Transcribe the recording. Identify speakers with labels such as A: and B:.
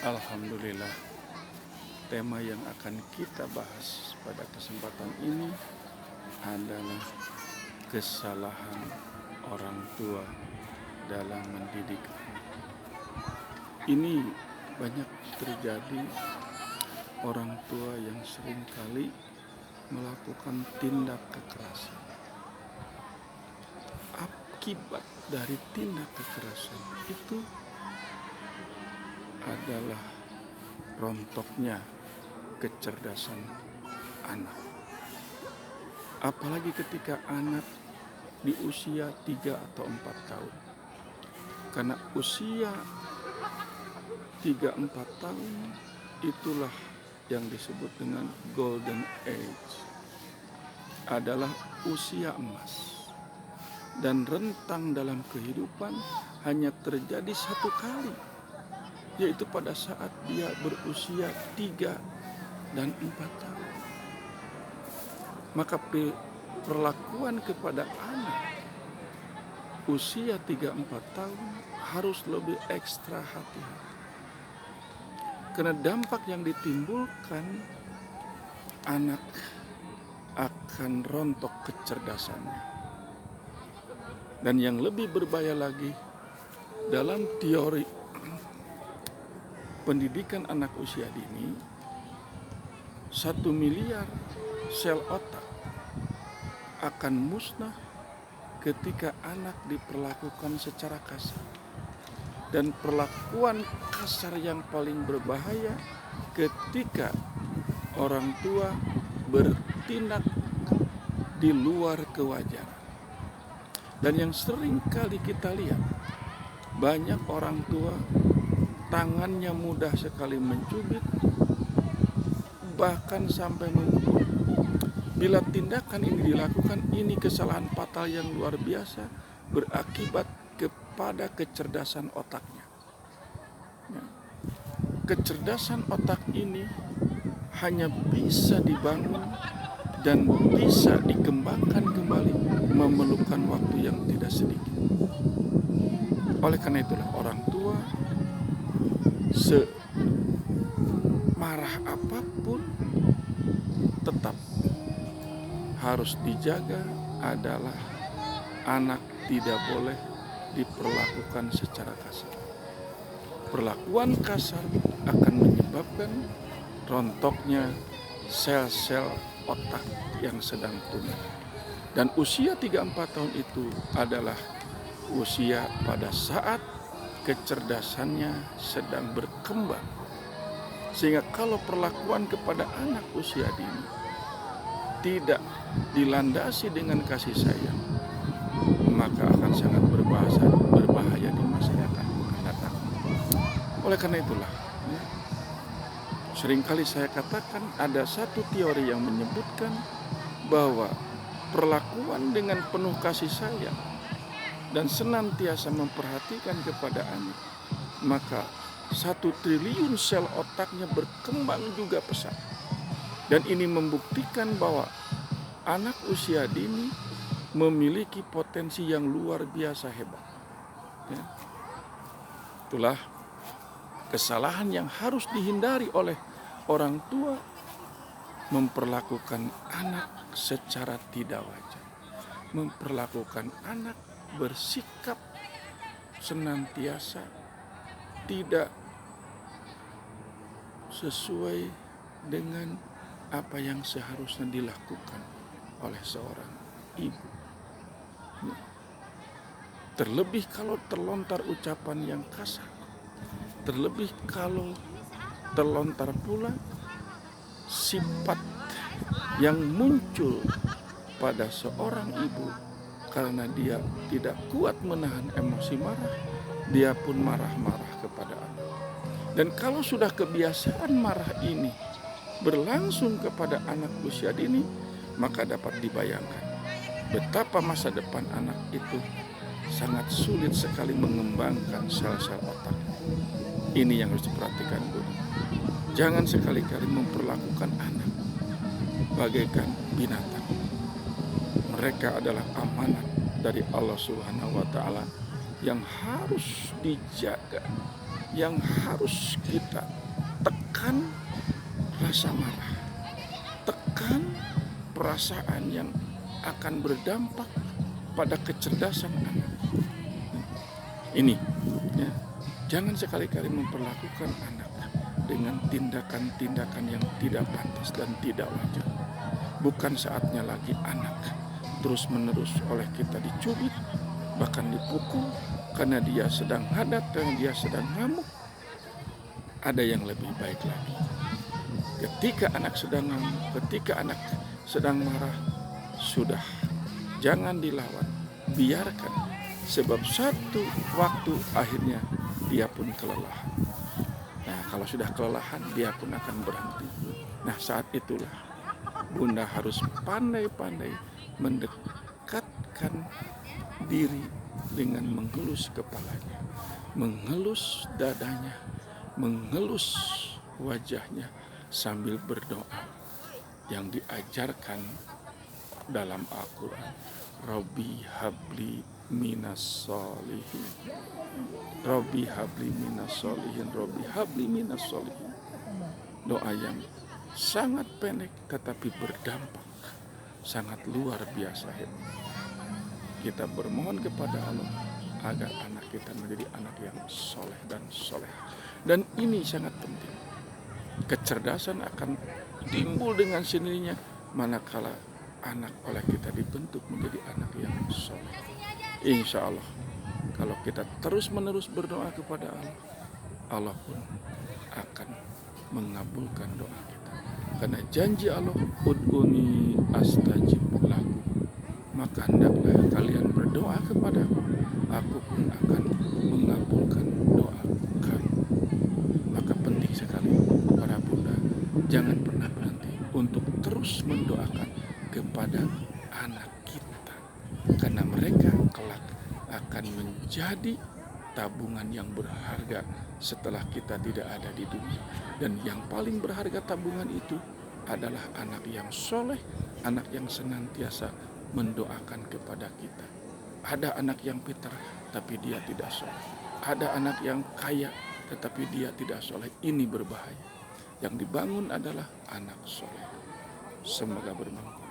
A: Alhamdulillah, tema yang akan kita bahas pada kesempatan ini adalah kesalahan orang tua dalam mendidik. Ini banyak terjadi orang tua yang seringkali melakukan tindak kekerasan. Akibat dari tindak kekerasan itu adalah rontoknya kecerdasan anak. Apalagi ketika anak di usia 3 atau 4 tahun. Karena usia 3-4 tahun itulah yang disebut dengan golden age. Adalah usia emas. Dan rentang dalam kehidupan hanya terjadi satu kali, yaitu pada saat dia berusia 3 dan 4 tahun. Maka perlakuan kepada anak usia 3-4 tahun harus lebih ekstra hati-hati. Karena dampak yang ditimbulkan, anak akan rontok kecerdasannya. Dan yang lebih berbahaya lagi, dalam teori pendidikan anak usia dini, 1 miliar sel otak akan musnah ketika anak diperlakukan secara kasar. Dan perlakuan kasar yang paling berbahaya ketika orang tua bertindak di luar kewajaran. Dan yang sering kali kita lihat, banyak orang tua tangannya mudah sekali mencubit, bahkan sampai memukul. Bila tindakan ini dilakukan, ini kesalahan fatal yang luar biasa, berakibat kepada kecerdasan otaknya. Kecerdasan otak ini hanya bisa dibangun dan bisa dikembangkan kembali memerlukan waktu yang tidak sedikit. Oleh karena itulah orang tua semarah apapun tetap harus dijaga adalah anak tidak boleh diperlakukan secara kasar. Perlakuan kasar akan menyebabkan rontoknya sel-sel otak yang sedang tumbuh. Dan usia 3-4 tahun itu adalah usia pada saat kecerdasannya sedang berkembang. Sehingga kalau perlakuan kepada anak usia dini tidak dilandasi dengan kasih sayang, maka akan sangat berbahaya di masa yang akan datang. Oleh karena itulah, seringkali saya katakan ada satu teori yang menyebutkan bahwa perlakuan dengan penuh kasih sayang dan senantiasa memperhatikan kepada anak, maka 1 triliun sel otaknya berkembang juga pesat. Dan ini membuktikan bahwa anak usia dini memiliki potensi yang luar biasa hebat. Itulah kesalahan yang harus dihindari oleh orang tua, memperlakukan anak secara tidak wajar, memperlakukan anak bersikap senantiasa tidak sesuai dengan apa yang seharusnya dilakukan oleh seorang ibu. Terlebih kalau terlontar ucapan yang kasar, terlebih kalau terlontar pula sifat yang muncul pada seorang ibu karena dia tidak kuat menahan emosi marah, dia pun marah-marah kepada anak. Dan kalau sudah kebiasaan marah ini berlangsung kepada anak usia dini, maka dapat dibayangkan betapa masa depan anak itu sangat sulit sekali mengembangkan sel-sel otak. Ini yang harus diperhatikan, Bu. Jangan sekali-kali memperlakukan anak bagaikan binatang. Mereka adalah amanat dari Allah Subhanahu wa Ta'ala yang harus dijaga, yang harus kita tekan rasa marah, tekan perasaan yang akan berdampak pada kecerdasan anak. Ini ya, jangan sekali-kali memperlakukan anak dengan tindakan-tindakan yang tidak pantas dan tidak wajar. Bukan saatnya lagi anak terus-menerus oleh kita dicubit, bahkan dipukul karena dia sedang hadat, karena dia sedang ngamuk. Ada yang lebih baik lagi. Ketika anak sedang ngamuk, ketika anak sedang marah, sudah, jangan dilawan, biarkan. Sebab satu waktu akhirnya dia pun kelelahan. Nah, kalau sudah kelelahan, dia pun akan berhenti. Nah, saat itulah Bunda harus pandai-pandai mendekatkan diri dengan mengelus kepalanya, mengelus dadanya, mengelus wajahnya sambil berdoa yang diajarkan dalam Al-Quran. Rabbi habli minas solihin, Rabbi habli minas solihin, Rabbi habli minas solihin. Doa yang sangat pendek tetapi berdampak sangat luar biasa. Kita bermohon kepada Allah agar anak kita menjadi anak yang soleh dan soleh. Dan ini sangat penting. Kecerdasan akan timbul dengan sendirinya manakala anak oleh kita dibentuk menjadi anak yang soleh. Insya Allah, kalau kita terus-menerus berdoa kepada Allah, Allah pun akan mengabulkan doa kita. Karena janji Allah, ud'uni astajib lakum. Maka hendaklah kalian berdoa kepadaku, aku pun akan mengabulkan doa kamu. Maka penting sekali para bunda, jangan pernah berhenti untuk terus mendoakan kepada anak kita. Karena mereka kelak akan menjadi tabungan yang berharga setelah kita tidak ada di dunia. Dan yang paling berharga tabungan itu adalah anak yang soleh, anak yang senantiasa mendoakan kepada kita. Ada anak yang pintar tapi dia tidak soleh. Ada anak yang kaya tetapi dia tidak soleh. Ini berbahaya. Yang dibangun adalah anak soleh. Semoga bermanfaat.